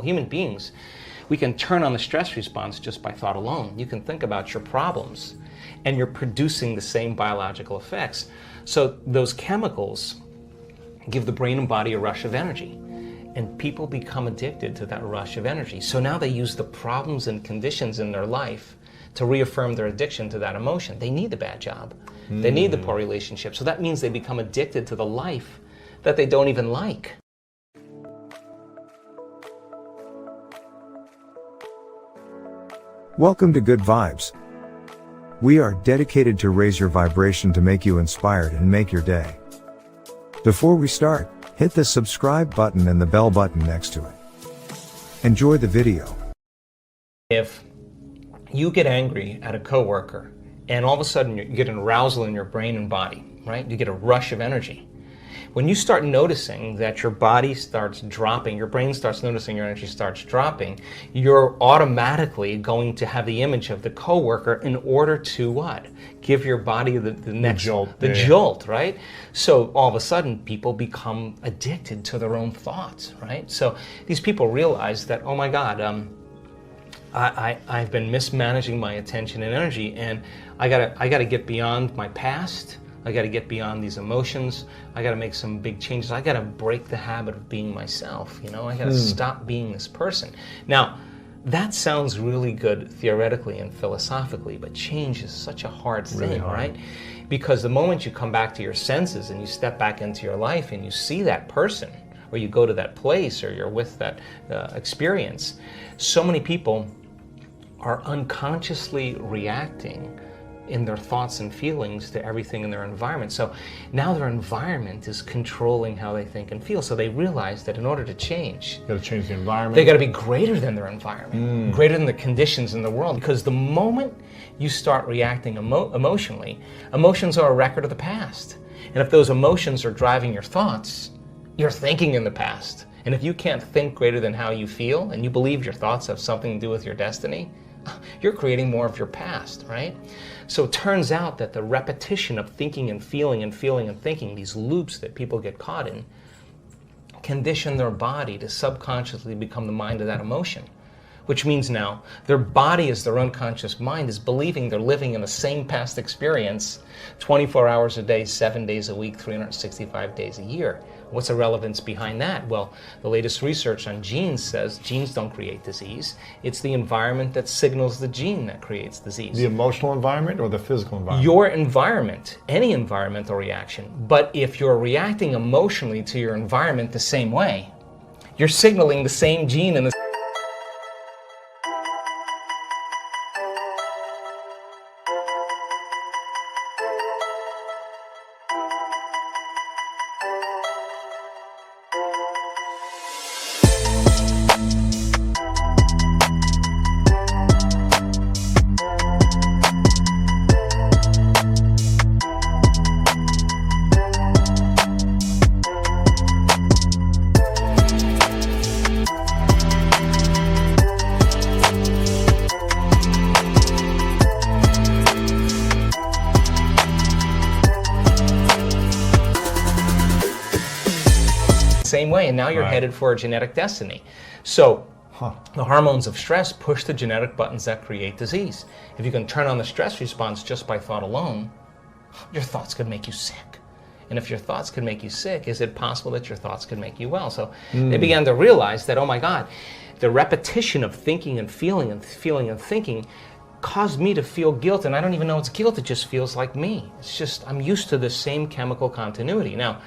Well, human beings, we can turn on the stress response just by thought alone. You can think about your problems, and you're producing the same biological effects. So those chemicals give the brain and body a rush of energy, and people become addicted to that rush of energy. So now they use the problems and conditions in their life to reaffirm their addiction to that emotion. They need the bad job. They need the poor relationship. So that means they become addicted to the life that they don't even like. Welcome to Good Vibes. We are dedicated to raise your vibration to make you inspired and make your day. Before we start, hit the subscribe button and the bell button next to it. Enjoy the video. If you get angry at a coworker and all of a sudden you get an arousal in your brain and body, right? You get a rush of energy. When you start noticing that your body starts dropping, your brain starts noticing your energy starts dropping, you're automatically going to have the image of the coworker in order to what? Give your body the next jolt, jolt, right? So all of a sudden people become addicted to their own thoughts, right? So these people realize that, oh my God, I've been mismanaging my attention and energy, and I gotta get beyond my past. I got to get beyond these emotions. I got to make some big changes. I got to break the habit of being myself. You know, I got to stop being this person. Now, that sounds really good theoretically and philosophically, but change is such a hard thing, really hard. Right? Because the moment you come back to your senses and you step back into your life and you see that person, or you go to that place, or you're with that experience, so many people are unconsciously reacting in their thoughts and feelings to everything in their environment. So now their environment is controlling how they think and feel. So they realize that in order to change, you got to change the environment. They got to be greater than their environment, greater than the conditions in the world. Because the moment you start reacting emotionally, emotions are a record of the past. And if those emotions are driving your thoughts, you're thinking in the past. And if you can't think greater than how you feel, and you believe your thoughts have something to do with your destiny, you're creating more of your past, right? So it turns out that the repetition of thinking and feeling and feeling and thinking, these loops that people get caught in, condition their body to subconsciously become the mind of that emotion. Which means now their body, as their unconscious mind, is believing they're living in the same past experience 24 hours a day, 7 days a week, 365 days a year. What's the relevance behind that? Well, the latest research on genes says genes don't create disease. It's the environment that signals the gene that creates disease. The emotional environment or the physical environment? Your environment, any environmental reaction. But if you're reacting emotionally to your environment the same way, you're signaling the same gene in the same way, and now you're headed for a genetic destiny. So the hormones of stress push the genetic buttons that create disease. If you can turn on the stress response just by thought alone, your thoughts could make you sick. And if your thoughts could make you sick, is it possible that your thoughts could make you well? So they began to realize that, oh my God, the repetition of thinking and feeling and feeling and thinking caused me to feel guilt, and I don't even know it's guilt, it just feels like me. It's just, I'm used to the same chemical continuity. Now,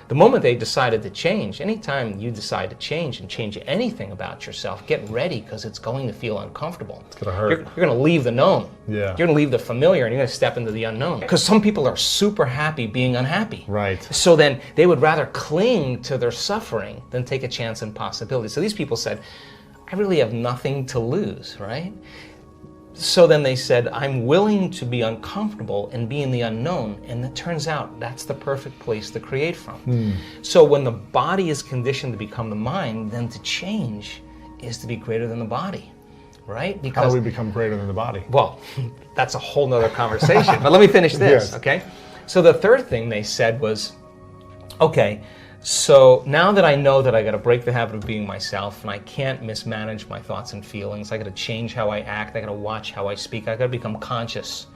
the moment they decided to change, anytime you decide to change and change anything about yourself, get ready, because it's going to feel uncomfortable. It's going to hurt. You're going to leave the known. Yeah. You're going to leave the familiar and you're going to step into the unknown. Because some people are super happy being unhappy. Right. So then they would rather cling to their suffering than take a chance in possibility. So these people said, I really have nothing to lose, right? So then they said, I'm willing to be uncomfortable and be in the unknown. And it turns out that's the perfect place to create from. So when the body is conditioned to become the mind, then to change is to be greater than the body, right? Because how do we become greater than the body? Well, that's a whole nother conversation. But let me finish this, okay? So the third thing they said was, okay, So now that I know that I got to break the habit of being myself and I can't mismanage my thoughts and feelings, I got to change how I act, I got to watch how I speak, I got to become conscious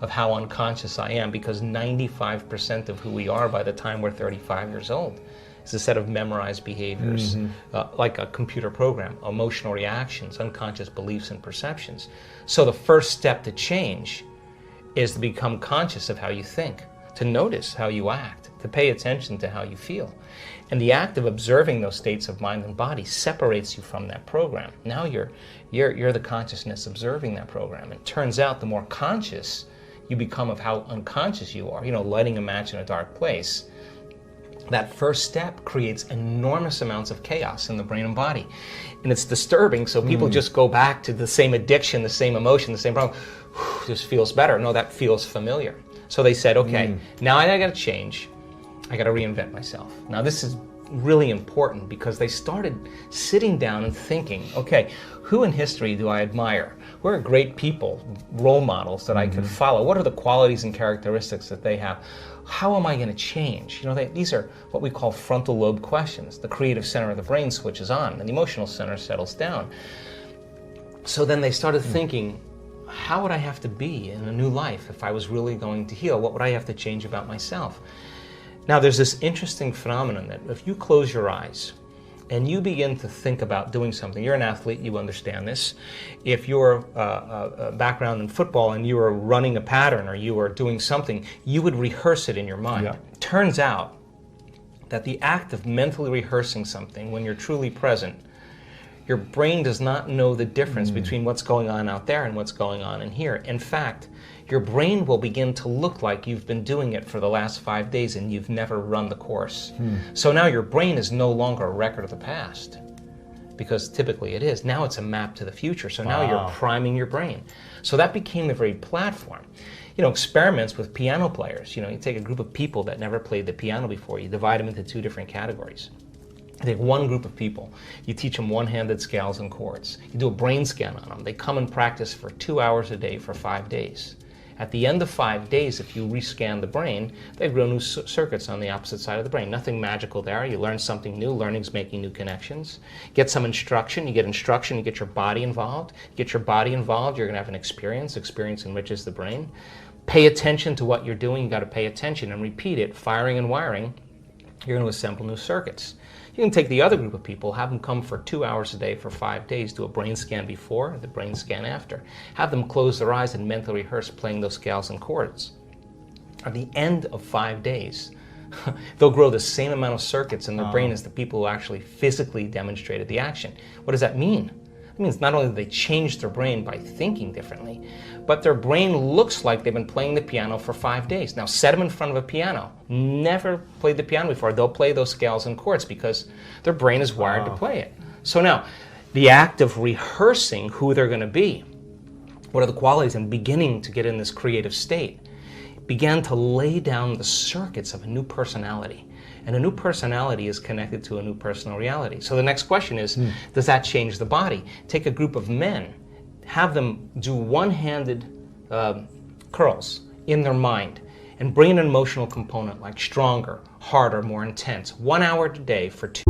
of how unconscious I am, because 95% of who we are by the time we're 35 years old is a set of memorized behaviors, like a computer program, emotional reactions, unconscious beliefs and perceptions. So the first step to change is to become conscious of how you think, to notice how you act, to pay attention to how you feel. And the act of observing those states of mind and body separates you from that program. Now you're the consciousness observing that program. It turns out the more conscious you become of how unconscious you are, lighting a match in a dark place, that first step creates enormous amounts of chaos in the brain and body. And it's disturbing, so people just go back to the same addiction, the same emotion, the same problem. This feels better. No, that feels familiar. So they said, okay, now I got to change. I got to reinvent myself. Now this is really important because they started sitting down and thinking, okay, who in history do I admire? Who are great people, role models that I could follow? What are the qualities and characteristics that they have? How am I going to change? These are what we call frontal lobe questions. The creative center of the brain switches on and the emotional center settles down. So then they started thinking, how would I have to be in a new life if I was really going to heal? What would I have to change about myself? Now, there's this interesting phenomenon that if you close your eyes and you begin to think about doing something, you're an athlete, you understand this. If you're a background in football and you are running a pattern or you are doing something, you would rehearse it in your mind. Yeah. Turns out that the act of mentally rehearsing something when you're truly present, your brain does not know the difference between what's going on out there and what's going on in here. In fact, your brain will begin to look like you've been doing it for the last 5 days and you've never run the course. So now your brain is no longer a record of the past, because typically it is. Now it's a map to the future. So now you're priming your brain. So that became the very platform. Experiments with piano players. You take a group of people that never played the piano before. You divide them into two different categories. You take one group of people, you teach them one-handed scales and chords. You do a brain scan on them. They come and practice for 2 hours a day for 5 days. At the end of 5 days, if you rescan the brain, they grow new circuits on the opposite side of the brain. Nothing magical there. You learn something new. Learning's making new connections. Get some instruction. You get instruction. You get your body involved. Get your body involved. You're going to have an experience. Experience enriches the brain. Pay attention to what you're doing. You got to pay attention and repeat it. Firing and wiring. You're going to assemble new circuits. You can take the other group of people, have them come for 2 hours a day for 5 days, do a brain scan before, the brain scan after. Have them close their eyes and mentally rehearse playing those scales and chords. At the end of 5 days, they'll grow the same amount of circuits in their brain as the people who actually physically demonstrated the action. What does that mean? It means not only do they change their brain by thinking differently, but their brain looks like they've been playing the piano for 5 days. Now set them in front of a piano. Never played the piano before. They'll play those scales and chords because their brain is wired to play it. So now, the act of rehearsing who they're going to be, what are the qualities, and beginning to get in this creative state, began to lay down the circuits of a new personality. And a new personality is connected to a new personal reality. So the next question is, does that change the body? Take a group of men, have them do one-handed curls in their mind, and bring an emotional component like stronger, harder, more intense. 1 hour a day for 2.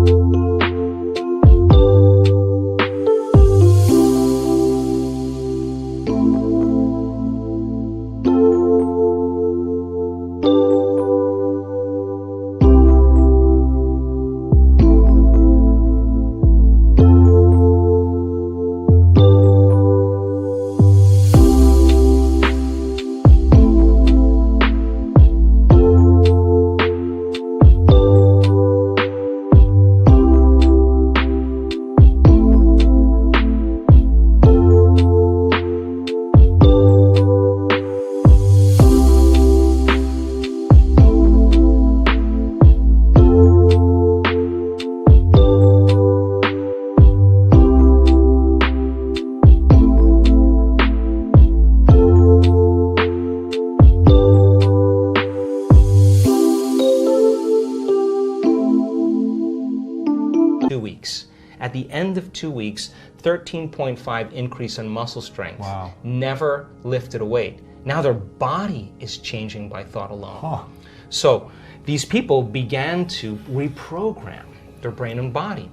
At the end of 2 weeks, 13.5 increase in muscle strength. Wow. Never lifted a weight. Now their body is changing by thought alone. Huh. So these people began to reprogram their brain and body.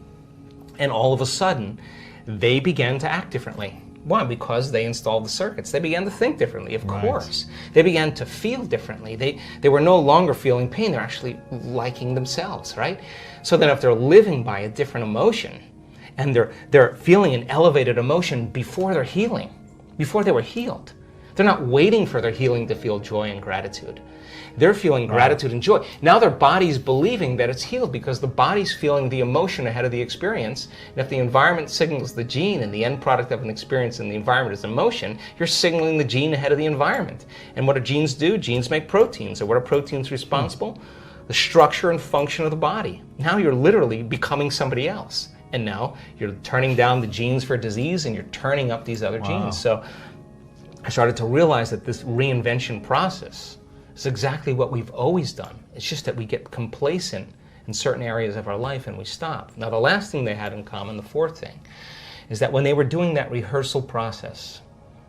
And all of a sudden, they began to act differently. Why? Because they installed the circuits. They began to think differently, of course. They began to feel differently. They were no longer feeling pain. They're actually liking themselves, right? So then if they're living by a different emotion, and they're feeling an elevated emotion before they're healing, before they were healed, they're not waiting for their healing to feel joy and gratitude. They're feeling gratitude and joy. Now their body's believing that it's healed because the body's feeling the emotion ahead of the experience. And if the environment signals the gene and the end product of an experience in the environment is emotion, you're signaling the gene ahead of the environment. And what do genes do? Genes make proteins. And what are proteins responsible? The structure and function of the body. Now you're literally becoming somebody else. And now you're turning down the genes for disease and you're turning up these other genes. So I started to realize that this reinvention process is exactly what we've always done. It's just that we get complacent in certain areas of our life and we stop. Now the last thing they had in common, the fourth thing, is that when they were doing that rehearsal process,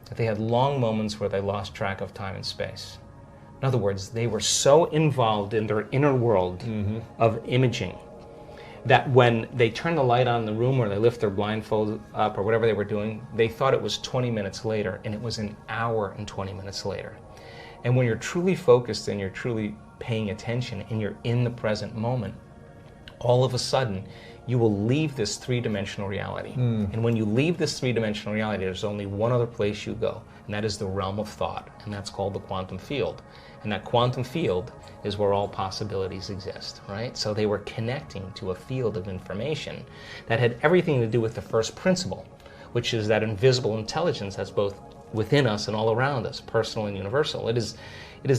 that they had long moments where they lost track of time and space. In other words, they were so involved in their inner world of imaging that when they turned the light on in the room or they lift their blindfold up or whatever they were doing, they thought it was 20 minutes later, and it was an hour and 20 minutes later. And when you're truly focused and you're truly paying attention and you're in the present moment, all of a sudden, you will leave this three-dimensional reality. And when you leave this three-dimensional reality, there's only one other place you go, and that is the realm of thought, and that's called the quantum field. And that quantum field is where all possibilities exist, right? So they were connecting to a field of information that had everything to do with the first principle, which is that invisible intelligence that's both within us and all around us, personal and universal. It is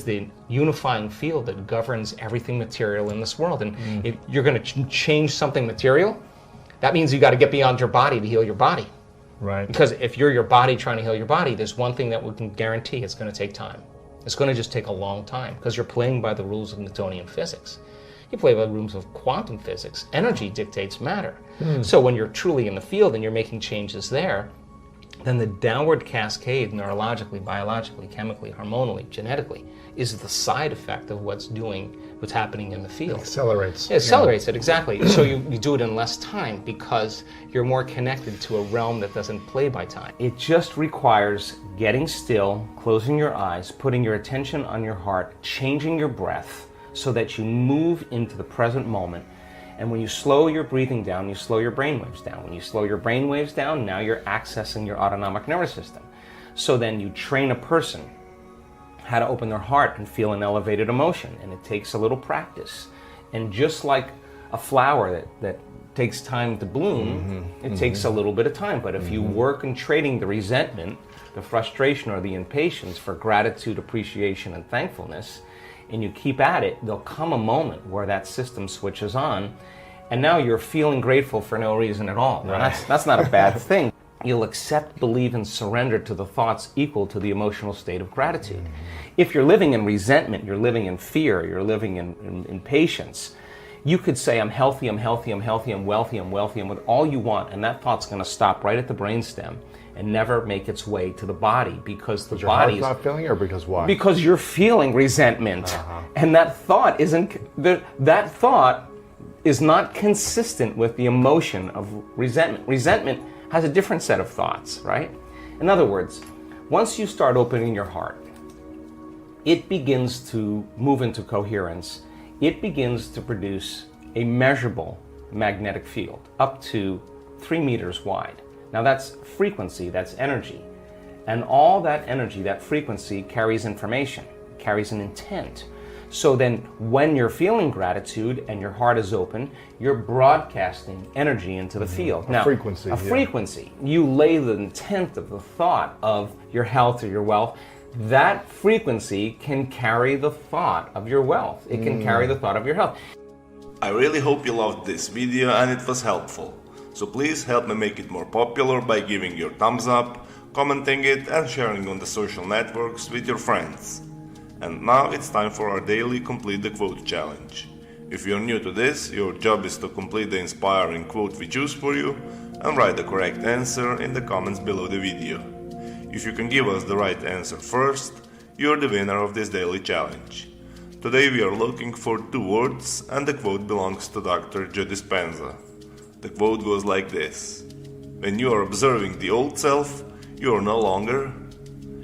the unifying field that governs everything material in this world. And if you're going to change something material, that means you got to get beyond your body to heal your body. Right. Because if you're your body trying to heal your body, there's one thing that we can guarantee: it's going to take time. It's going to just take a long time because you're playing by the rules of Newtonian physics. You play by the rules of quantum physics. Energy dictates matter. So when you're truly in the field and you're making changes there, then the downward cascade, neurologically, biologically, chemically, hormonally, genetically, is the side effect of what's happening in the field. It accelerates. It accelerates it, exactly. So you do it in less time because you're more connected to a realm that doesn't play by time. It just requires getting still, closing your eyes, putting your attention on your heart, changing your breath so that you move into the present moment. And when you slow your breathing down, you slow your brainwaves down. When you slow your brainwaves down, now you're accessing your autonomic nervous system. So then you train a person how to open their heart and feel an elevated emotion. And it takes a little practice. And just like a flower that takes time to bloom, it takes a little bit of time. But if you work in trading the resentment, the frustration, or the impatience for gratitude, appreciation, and thankfulness, and you keep at it, there'll come a moment where that system switches on, and now you're feeling grateful for no reason at all. Right. That's not a bad thing. You'll accept, believe, and surrender to the thoughts equal to the emotional state of gratitude. If you're living in resentment, you're living in fear, you're living in impatience, you could say, I'm healthy, I'm healthy, I'm healthy, I'm wealthy, I'm wealthy, and with all you want, and that thought's going to stop right at the brainstem and never make its way to the body because the body is not feeling, or because why? Because you're feeling resentment, and that thought is not consistent with the emotion of resentment. Resentment has a different set of thoughts, right? In other words, once you start opening your heart, it begins to move into coherence. It begins to produce a measurable magnetic field up to 3 meters wide. Now that's frequency, that's energy. And all that energy, that frequency, carries information, carries an intent. So then when you're feeling gratitude and your heart is open, you're broadcasting energy into the field. A frequency. A frequency. You lay the intent of the thought of your health or your wealth. That frequency can carry the thought of your wealth. It can carry the thought of your health. I really hope you loved this video and it was helpful. So please help me make it more popular by giving your thumbs up, commenting it, and sharing on the social networks with your friends. And now it's time for our daily Complete the Quote challenge. If you're new to this, your job is to complete the inspiring quote we choose for you and write the correct answer in the comments below the video. If you can give us the right answer first, you're the winner of this daily challenge. Today we are looking for two words, and the quote belongs to Dr. Joe Dispenza. The quote goes like this: when you are observing the old self, you are no longer.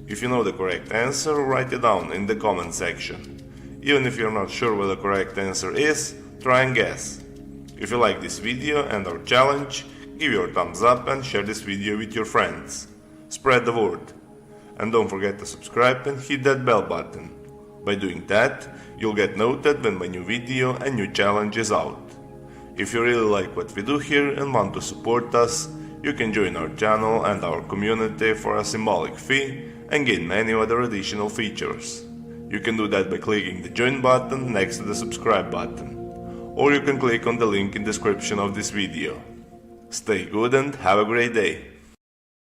If you know the correct answer, write it down in the comment section. Even if you're not sure what the correct answer is, try and guess. If you like this video and our challenge, give your thumbs up and share this video with your friends. Spread the word. And don't forget to subscribe and hit that bell button. By doing that, you'll get noted when my new video and new challenge is out. If you really like what we do here and want to support us, you can join our channel and our community for a symbolic fee and gain many other additional features. You can do that by clicking the join button next to the subscribe button, or you can click on the link in the description of this video. Stay good and have a great day.